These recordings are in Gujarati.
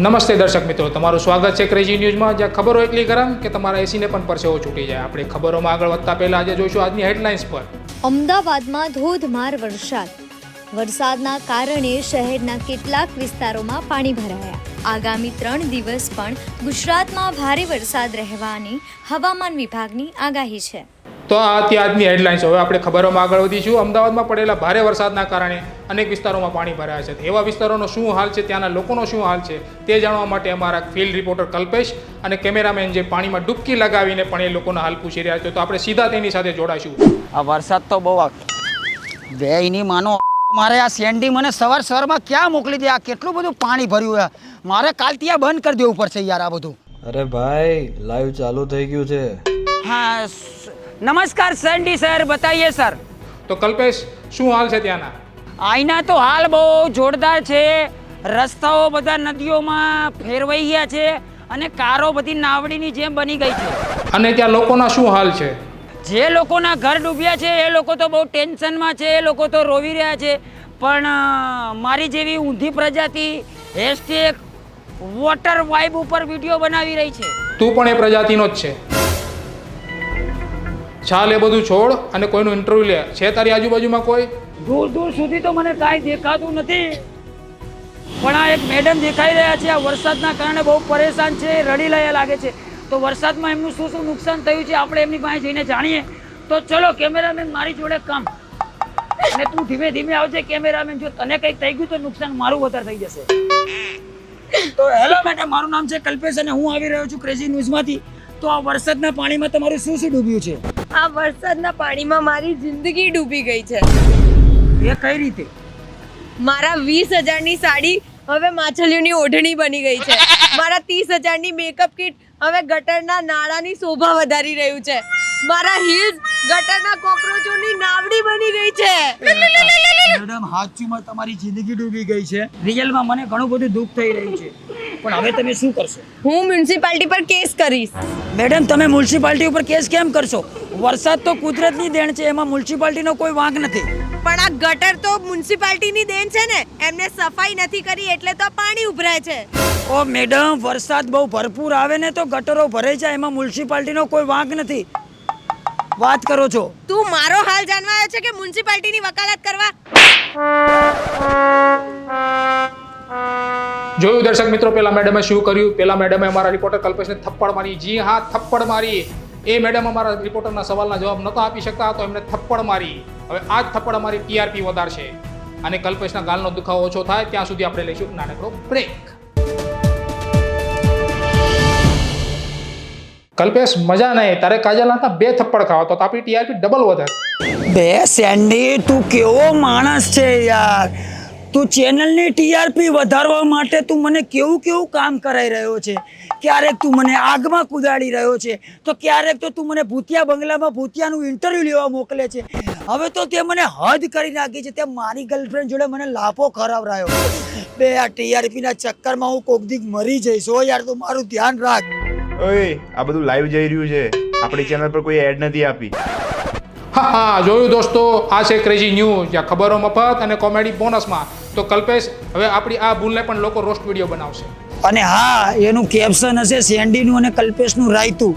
નમસ્તે દર્શક મિત્રો, તમારું સ્વાગત છે ક્રેઝી ન્યૂઝમાં, જ્યાં ખબરો એટલી ગરમ કે તમારા એસીને પણ પરસેવો છૂટી જાય. આપણે ખબરોમાં આગળ વધતા પહેલા આજે જોઈશું આજની હેડલાઇન્સ પર. અમદાવાદમાં ધોધમાર વરસાદ. વરસાદના કારણે શહેરના કેટલાક વિસ્તારોમાં પાણી ભરાયા. આગામી 3 દિવસ પણ ગુજરાતમાં ભારે વરસાદ રહેવાની હવામાન વિભાગની આગાહી છે. તો આ હતી આજની હેડલાઇન્સ. હવે આપણે ખબરોમાં આગળ વધીશું. અમદાવાદમાં પડેલા ભારે વરસાદના કારણે અનેક વિસ્તારોમાં પાણી ભરાયા છે. એવા વિસ્તારોનો શું હાલ છે, ત્યાંના લોકોનો શું હાલ છે, તે જાણવા માટે અમારા ફિલ્ડ રિપોર્ટર કલ્પેશ અને કેમેરામેન જે પાણીમાં ડૂબકી લગાવીને પણ એ લોકોના હાલ પૂછી રહ્યા છે, તો આપણે સીધા તેની સાથે જોડાશું. આ વરસાદ તો બહુ બેયની માનો. મારે આ સેન્ડી મને સવારમાં ક્યાં મોકલી દે? આ કેટલું બધું પાણી ભર્યું છે. મારે કાલ ત્યાં બંધ કરી દેવું પડશે યાર આ બધું. અરે ભાઈ, લાઈવ ચાલુ થઈ ગયું છે. હા, નમસ્કાર સેન્ડી સર, બતાઈએ સર. તો કલ્પેશ, શું હાલ છે ત્યાંના? અહીંના તો હાલ બહુ જોરદાર છે. રસ્તાઓ બધા નદીઓમાં ફેરવાઈ ગયા છે અને કારો બધી નાવડીની જેમ બની ગઈ છે. અને ત્યાં લોકોના શું હાલ છે? જે લોકોના ઘર ડૂબ્યા છે એ લોકો તો બહુ ટેન્શનમાં છે, એ લોકો તો રોવી રહ્યા છે. પણ મારી જેવી ઊંધી પ્રજાતિ હેશટેગ વોટર વાઇબ ઉપર વિડીયો બનાવી રહી છે. તું પણ એ પ્રજાતિનો જ છે. ચાલ, એ બધું છોડ અને કોઈનું ઇન્ટરવ્યુ લે. છે તારી આજુબાજુમાં કોઈ? દૂર દૂર સુધી તો મને કાંઈ દેખાતું નથી, પણ આ એક મેડમ દેખાઈ રહ્યા છે. આ વરસાદના કારણે બહુ પરેશાન છે, રડી રહ્યા લાગે છે. તો વરસાદમાં એમનું શું શું નુકસાન થયું છે આપણે એમની પાસે જઈને જાણીએ. તો ચલો કેમેરામેન, મારી જોડે કામ, અને તું ધીમે ધીમે આવજે કેમેરામેન. જો તને કંઈક થઈ ગયું તો નુકસાન મારું વધારે થઈ જશે. તો હેલો મેડમ, મારું નામ છે કલ્પેશ અને હું આવી રહ્યો છું ક્રેઝી ન્યૂઝમાંથી. તો આ વરસાદના પાણીમાં તમારું શું શું ડૂબ્યું છે? આ વરસાદના પાણીમાં મારી જિંદગી ડૂબી ગઈ છે. એ કઈ રીતે? મારા 20,000ની સાડી હવે માછલીઓની ઓઢણી બની ગઈ છે. મારા 30,000ની મેકઅપ કિટ હવે ગટરના નાળાની શોભા વધારી રહ્યું છે. મારા હીલ્સ ગટરના કોકરોચોની નાવડી બની ગઈ છે. મેડમ, સાચુમાં તમારી જિંદગી ડૂબી ગઈ છે. રિયલમાં મને ઘણું બધું દુઃખ થઈ રહ્યું છે, પણ હવે તમે શું કરશો? હું મ્યુનિસિપાલિટી પર કેસ કરીશ. મેડમ, તમે મ્યુનિસિપાલિટી ઉપર કેસ કેમ કરશો? વરસાદ તો કુદરતની દેણ છે, એમાં મ્યુનિસિપાલિટીનો કોઈ વાંક નથી. પણ આ ગટર તો મ્યુનિસિપાલિટીની દેન છે ને, એમને સફાઈ નથી કરી એટલે તો પાણી ઉભરાય છે. ઓ મેડમ, વરસાદ બહુ ભરપૂર આવે ને તો ગટરો ભરાઈ જાય, એમાં મ્યુનિસિપાલિટીનો કોઈ વાંક નથી. વાત કરો છો? તું મારો હાલ જાણવા આવ્યો છે કે મ્યુનિસિપાલિટીની વકાલત કરવા? જોયું દર્શક મિત્રો, પેલા મેડમે શું કર્યું? પેલા મેડમે અમારા રિપોર્ટર કલ્પેશને થપ્પડ મારી. જી હા, થપ્પડ મારી. એ મેડમ અમારા રિપોર્ટરના સવાલના જવાબ નહોતા આપી શકતા, તો એમને થપ્પડ મારી. હવે આ જ થપ્પડ અમારી ટીઆરપી વધારશે અને કલ્પેશના ગાલનો દુખાવો ઓછો થાય ત્યાં સુધી આપણે લઈશું નાનકડો બ્રેક. કલ્પેશ, મજા નહીં. તારે કાજલના 2 થપ્પડ ખાવા તો આપણી ટીઆરપી ડબલ વધારે. બે સેન્ડી, તું કેવો માણસ છે યાર. તું ચેનલની ટીઆરપી વધારવા માટે તું મને કેવું કેવું કામ કરાઈ રહ્યો છે. ક્યારેક તું મને આગમાં કુદાડી રહ્યો છે, તો ક્યારેક તો તું મને ભૂતિયા બંગલામાં ભૂતિયાનું ઇન્ટરવ્યુ લેવા મોકલે છે. હવે તો તે મને હદ કરી નાખી છે. તે મારી ગર્લફ્રેન્ડ જોડે મને લાફો ખરાવરાયો. બે આ ટીઆરપીના ચક્કરમાં હું કોક દીક મરી જઈશ. ઓ યાર, તું મારું ધ્યાન રાખ. ઓય, આ બધું લાઈવ જઈ રહ્યું છે. આપણી ચેનલ પર કોઈ એડ નથી આપી. હા હા, જોયું દોસ્તો, આ છે ક્રેઝી ન્યૂઝ, જ્યાં ખબરો મફત અને કોમેડી બોનસમાં. તો કલ્પેશ, હવે આપણી આ ભૂલને પણ લોકો રોસ્ટ વિડીયો બનાવશે. અને હા, એનું કેપ્શન હશે સેન્ડીનું અને કલ્પેશનું રાયતું.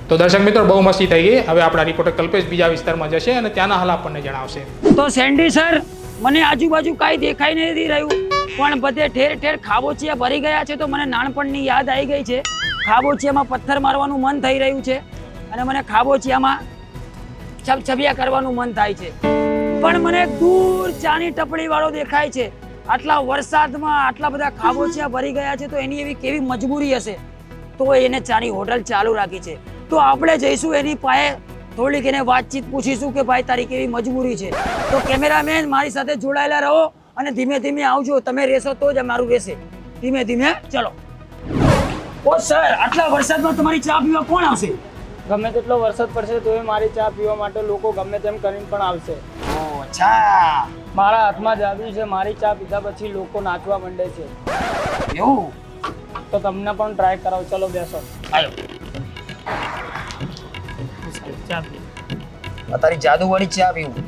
તો દર્શક મિત્રો, બહુ મસ્તી થઈ ગઈ. હવે આપણા રિપોર્ટર કલ્પેશ બીજા વિસ્તારમાં જશે અને ત્યાંના હાલ આપણને જણાવશે. તો સેન્ડી સર, મને આજુબાજુ કાંઈ દેખાઈ નથી રહ્યું, પણ બધે ઠેર ઠેર ખાબોચિયા ભરી ગયા છે. તો મને નાનપણની યાદ આવી ગઈ છે. ખાબોચિયામાં પથ્થર મારવાનું મન થઈ રહ્યું છે અને મને ખાબોચિયામાં છબછબિયા કરવાનું મન થાય છે. પણ મને દૂર ચાની ટપડી વાળો દેખાય છે. આટલા વરસાદમાં આટલા બધા ખાબોચિયા ભરી ગયા છે, તો એની એવી કેવી મજબૂરી હશે, તો એને ચાની હોટલ ચાલુ રાખી છે. તો આપણે જઈશું એની પાસે, થોડીક એને વાતચીત પૂછીશું કે ભાઈ તારી કેવી મજબૂરી છે. તો કેમેરામેન, મારી સાથે જોડાયેલા રહો અને ધીમે ધીમે આવજો. તમે રહેશો તો જ અમારું રહેશે. ધીમે ધીમે ચલો. ઓ સર, આટલા વરસાદમાં તમારી ચા પીવા કોણ આવશે? ગમે તેટલો વરસાદ પડશે તો મારી ચા પીવા માટે લોકો ગમે તેમ કરીને પણ આવશે. ઓ અચ્છા, મારા હાથમાં જાદુ છે. મારી ચા પીધા પછી લોકો નાચવા માંડે છે. એવું? તો તમને પણ ટ્રાય કરાવો. ચલો બેસો. આવ્યો. ચા પી. તારી જાદુવાળી ચા પીવું.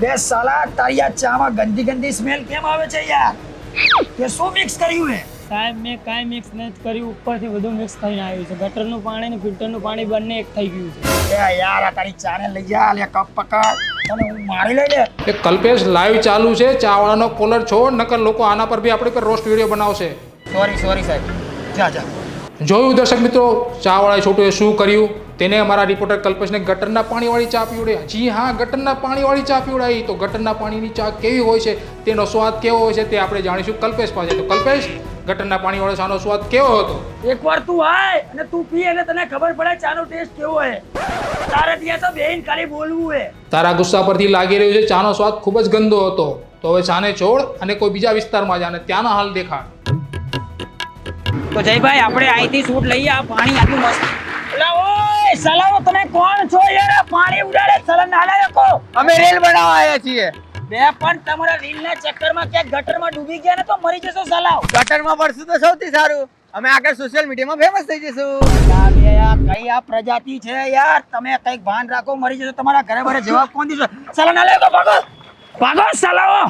બે સાલા તારી આ ચામાં ગંદી ગંદી સ્મેલ કેમ આવે છે યાર? તે શું મિક્સ કર્યું હે? સાહેબ મેં કાંઈ મિક્સ નથી કર્યું, ઉપરથી બધું મિક્સ થઈને આવ્યું છે. ગટરનું પાણી ને ફિલ્ટરનું પાણી બંને એક થઈ ગયું છે. એ યાર આ તારી ચાને લઈ જા, લે કપ પકડ અને હું મારી લઈ લે. એ કલ્પેશ લાઈવ ચાલુ છે, ચાવાળાનો કોલર છોડ, નકર લોકો આના પર બી આપણી પર રોસ્ટ વિડીયો બનાવશે. સોરી સાહેબ, જા જા. જોયું દર્શક મિત્રો, ચાવાળા છોટુએ શું કર્યું? તેને અમારા રિપોર્ટર કલ્પેશને ગટરના પાણીવાળી ચા પીવડાવી. જી હા, ગટરના પાણીવાળી ચા પીવડાવી. તો ગટરના પાણીની ચા કેવી હોય છે, તેનો સ્વાદ કેવો હોય છે, તે આપણે જાણીશું કલ્પેશ પાસે. તો કલ્પેશ, ગટરના પાણીવાળી ચાનો સ્વાદ કેવો હતો? એકવાર તું આય અને તું પી એટલે તને ખબર પડે ચાનો ટેસ્ટ કેવો હે. તારે ત્યાં તો બેન ખાલી બોલવું હે. તારા ગુસ્સા પરથી લાગી રહ્યું છે ચાનો સ્વાદ ખૂબ જ ગંદો હતો. તો હવે ચાને છોડ અને કોઈ બીજા વિસ્તારમાં જા અને ત્યાંના હાલ દેખાડ. તો જયભાઈ આપણે અહીંથી શૂટ લઈએ. આ પાણી આટલું મસ્ત. એલા ઓય સલાવો, તમે કોણ છો યાર? આ પાણી ઉડાડે સલન નાલાયકો. અમે રેલ બનાવવા આવ્યા છીએ. બે પણ તમારા રીલના ચક્કરમાં ક્યાંક ગટરમાં ડૂબી ગયા ને તો મરી જશો સલાવ. ગટરમાં પડશું તો સૌથી સારું. અમે આગળ સોશિયલ મીડિયામાં ફેમસ થઈ જશું. કઈ આ પ્રજાતિ છે યાર? તમે કઈક ભાન રાખો, મરી જશો. તમારા ઘરે ભરે જવાબ કોણ દીધો? સલન નાલાયકો, ભાગો ભાગો સલાવો.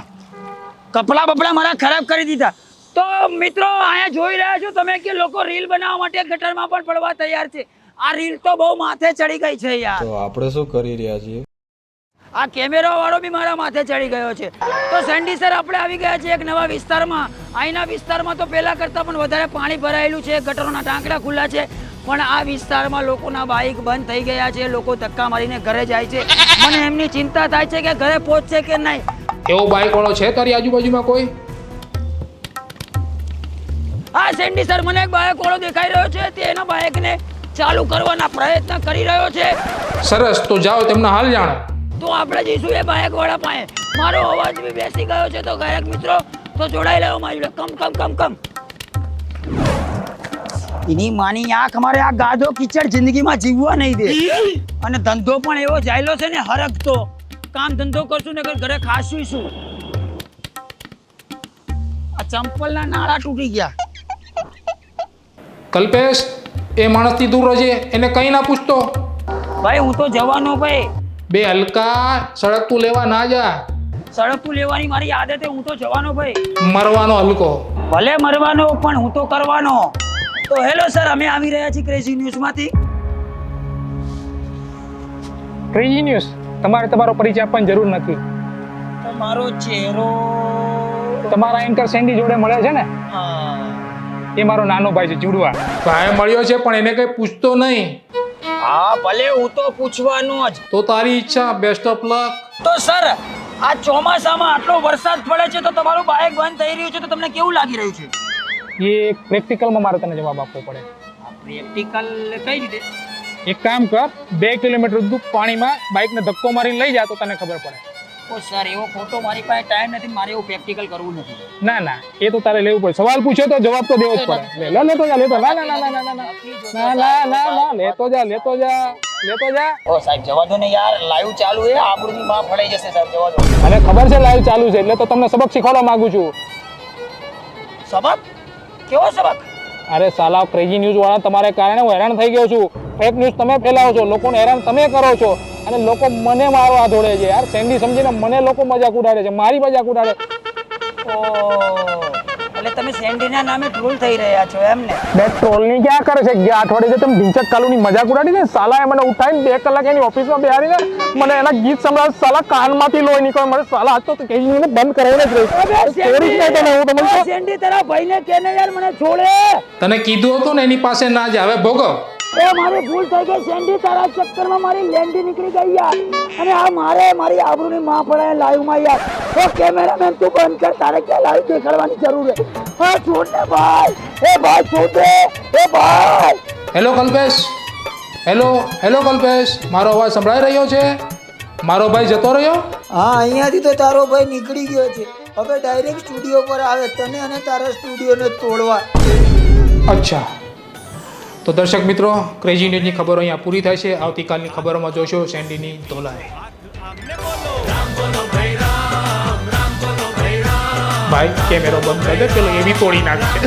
કપડા બપડા મારા ખરાબ કરી દીધા. તો મિત્રો અહીંયા જોઈ રહ્યા છો તમે કે લોકો રીલ બનાવવા માટે ગટરમાં પણ પડવા તૈયાર છે. આ રીલ તો બહુ માથે ચડી ગઈ છે યાર. તો આપણે શું કરી રહ્યા છીએ? આ કેમેરા વાળો બી મારા માથે ચડી ગયો છે. તો સેન્ડી સર આપણે આવી ગયા છે એક નવા વિસ્તારમાં. અહીંના વિસ્તારમાં તો પહેલા કરતા પણ વધારે પાણી ભરાયેલું છે, ગટરોના ટાંકડા ખુલ્લા છે. પણ આ વિસ્તારમાં લોકોના બાઇક બંધ થઈ ગયા છે, લોકો ધક્કા મારીને ઘરે જાય છે. મને એમની ચિંતા થાય છે કે ઘરે પહોંચશે કે નહીં. એવો બાઇક વાળો છે તારી આજુબાજુમાં કોઈ? હા સેન્ડી સર, મને એક બાઇક વાળો દેખાઈ રહ્યો છે. તે એના બાઇકને ચાલુ કરવાના પ્રયત્ન કરી રહ્યો છે. સરસ, તો જાઓ તેમના હાલ જાણો. તો આપણે જઈશું એ બાઇક વાળા પાસે. મારો અવાજ બી બેસી ગયો છે. તો ગાયક મિત્રો તો જોડાઈ લેવો મારી જોડે. કમ એની માની આંખ મારે આ ગાધો કિચડ જિંદગીમાં જીવવા નહીં દે. અને ધંધો પણ એવો જાયલો છે ને હરકતો. કામ ધંધો કરશું ને ઘરે ખાશું શું? આ ચંપલના નાળા તૂટી ગયા. કલ્પેશ, એ માણસથી દૂર રહેજે, એને કંઈ ના પૂછતો. ભાઈ હું તો જવાનો ભાઈ. બે હલકા, સળગતું લેવા ના જા. સડકતું લેવાની મારી આદત છે. હું તો જવાનો ભાઈ. મરવાનો હલકો. ભલે મરવાનો પણ હું તો કરવાનો. તો હેલો સર, અમે આવી રહ્યા છીએ ક્રેઝી ન્યૂઝમાંથી. ક્રેઝી ન્યૂઝ, તમારે તમારો પરિચય આપવાની જરૂર નથી. તમારો ચહેરો તમારા એન્કર સેન્ડી જોડે મળે છે ને, એ મારો નાનો ભાઈ છે જુડવા. ભાઈ મળ્યો છે પણ એને કઈ પૂછતો નહીં. હા ભલે, હું તો પૂછવાનો જ. તો તારી ઈચ્છા, બેસ્ટ ઓફ લક. તો સર, આ ચોમાસામાં આટલો વરસાદ પડે છે તો તમારું બાઇક બંધ થઈ રહ્યું છે, તો તમને કેવું લાગી રહ્યું છે? એ પ્રેક્ટિકલમાં મારે તને જવાબ આપવો પડે. પ્રેક્ટિકલ કઈ રીતે? એક કામ કર, 2 કિલોમીટર દૂર પાણીમાં બાઇકને ધક્કો મારીને લઈ જા તો તને ખબર પડે. ઓ સર, એવો ખોટો મારી પાસે ટાઈમ નથી. મારે એવું પ્રેક્ટિકલ કરવું નથી. ના, એ તો તારે લેવું પડે. સવાલ પૂછ્યો તો જવાબ તો દેવો જ પડે. લેતો જા. ના, લેતો જા. ઓ સાહેબ જવા દો ને યાર, લાઈવ ચાલુ છે. આબરૂની માં ફળાઈ જશે સાહેબ, જવા દો. અને ખબર છે લાઈવ ચાલુ છે એટલે તો તમને સબક શીખવાડવા માંગુ છું. સબક? કેવો સબક? અરે સાલા, ક્રેઝી ન્યૂઝ વાળા તમારે કારણે હું હેરાન થઈ ગયો છું. ફેક ન્યૂઝ તમે ફેલાવો છો, લોકોને હેરાન તમે કરો છો અને લોકો મને મારવા દોડે છે યાર. સેન્ડી સમજીને મને લોકો મજાક ઉડાડે છે, મારી મજાક ઉડાડે. ઓ એટલે તમે સેન્ડીના નામે ટ્રોલ થઈ રહ્યા છો એમ ને? બે ટ્રોલની ક્યાં કરે છે? ગયા અઠવાડિયે તમે ઢીંચક કાલુની મજાક ઉડાડી ને, સાલાએ મને ઉઠાવીને 2 કલાક એની ઓફિસમાં બેહાડીને મને એના ગીત સંભળાવ. સાલા કાનમાંથી લોહી નીકળે. મને સાલા આજ તો ક્રેઝી બંધ કરાવીને જ રહીશ. સેન્ડી તારા ભાઈને કે ને યાર મને છોડે. તને કીધું હતું ને એની પાસે ના જા. હવે ભોગવ. એ મારી ભૂલ થઈ ગઈ સેન્ડી, તારા ચક્કરમાં મારી લેન્ડી નીકળી ગઈ યાર. અને આ મારી આબરૂની માં પડાય લાઈવમાં યાર. તો કેમેરામેન તું બંધ કર, તારે ક્યાં લાઈવ દેખાડવાની જરૂર છે? હા છોડ ને ભાઈ. એ ભાઈ છોડ દે. એ ભાઈ. હેલો કલ્પેશ. હેલો કલ્પેશ, મારો અવાજ સંભળાઈ રહ્યો છે? મારો ભાઈ જતો રહ્યો? હા, અહીંયાથી તો તારો ભાઈ નીકળી ગયો છે. હવે ડાયરેક્ટ સ્ટુડિયો પર આવે તને અને તારા સ્ટુડિયોને તોડવા. અચ્છા, તો દર્શક મિત્રો, ક્રેઝી ન્યૂઝની ખબરો અહીંયા પૂરી થાય છે. આવતીકાલની ખબરોમાં જોશો સેન્ડીની ધોલાઈ. ભાઈ કેમેરો બંધ કરી દે, પેલો એવી તોડી નાખશે.